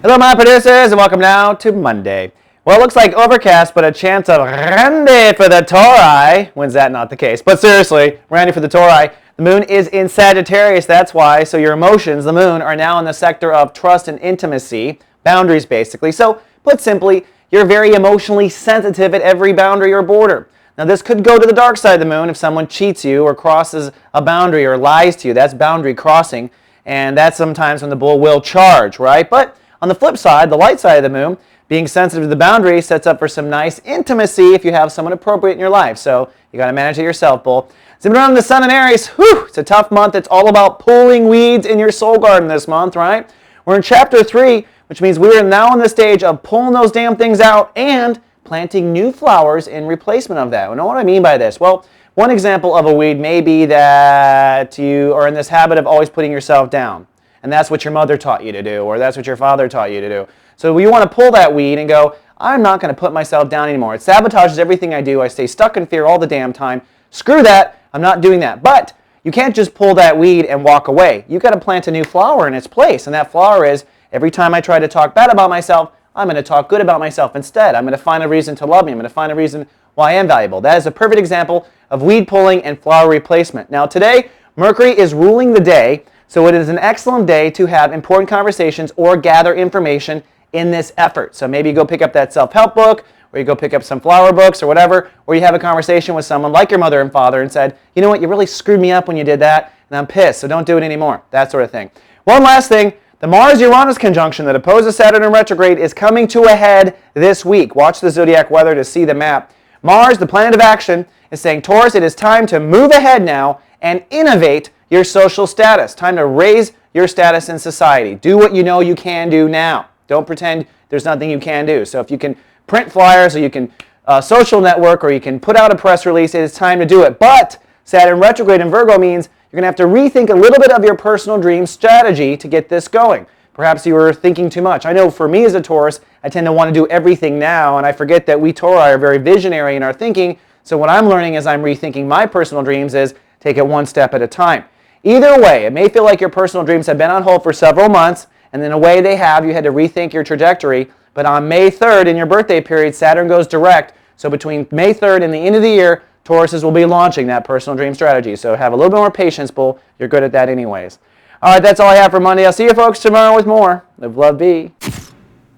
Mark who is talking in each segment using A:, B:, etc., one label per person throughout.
A: Hello, my producers, and welcome now to Monday. Well, it looks like overcast, but a chance of Randy for the Tauri. When's that not the case? But seriously, Randy for the Tauri. The moon is in Sagittarius, that's why. So your emotions, the moon, are now in the sector of trust and intimacy, boundaries basically. So, put simply, you're very emotionally sensitive at every boundary or border. Now, this could go to the dark side of the moon if someone cheats you or crosses a boundary or lies to you. That's boundary crossing, and that's sometimes when the bull will charge, right? But on the flip side, the light side of the moon, being sensitive to the boundary sets up for some nice intimacy if you have someone appropriate in your life. So you got to manage it yourself, bull. Zipping around the sun in Aries, whew, it's a tough month. It's all about pulling weeds in your soul garden this month, right? We're in chapter 3, which means we are now in the stage of pulling those damn things out and planting new flowers in replacement of that. You know what I mean by this? Well, one example of a weed may be that you are in this habit of always putting yourself down. And that's what your mother taught you to do, or that's what your father taught you to do. So you want to pull that weed and go, I'm not going to put myself down anymore. It sabotages everything I do. I stay stuck in fear all the damn time. Screw that. I'm not doing that. But you can't just pull that weed and walk away. You've got to plant a new flower in its place. And that flower is, every time I try to talk bad about myself, I'm going to talk good about myself instead. I'm going to find a reason to love me. I'm going to find a reason why I am valuable. That is a perfect example of weed pulling and flower replacement. Now today, Mercury is ruling the day. So it is an excellent day to have important conversations or gather information in this effort. So maybe you go pick up that self-help book, or you go pick up some flower books or whatever, or you have a conversation with someone like your mother and father and said, you know what, you really screwed me up when you did that, and I'm pissed, so don't do it anymore. That sort of thing. One last thing, the Mars-Uranus conjunction that opposes Saturn in retrograde is coming to a head this week. Watch the zodiac weather to see the map. Mars, the planet of action, is saying, Taurus, it is time to move ahead now and innovate your social status. Time to raise your status in society. Do what you know you can do now. Don't pretend there's nothing you can do. So if you can print flyers, or you can social network, or you can put out a press release, it is time to do it. But Saturn retrograde in Virgo means you're going to have to rethink a little bit of your personal dream strategy to get this going. Perhaps you were thinking too much. I know for me as a Taurus, I tend to want to do everything now, and I forget that we Tauri are very visionary in our thinking. So what I'm learning as I'm rethinking my personal dreams is take it one step at a time. Either way, it may feel like your personal dreams have been on hold for several months, and in a way they have. You had to rethink your trajectory. But on May 3rd, in your birthday period, Saturn goes direct. So between May 3rd and the end of the year, Tauruses will be launching that personal dream strategy. So have a little bit more patience, bull. You're good at that anyways. All right, that's all I have for Monday. I'll see you folks tomorrow with more. Live, love, be.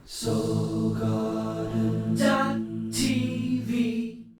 A: So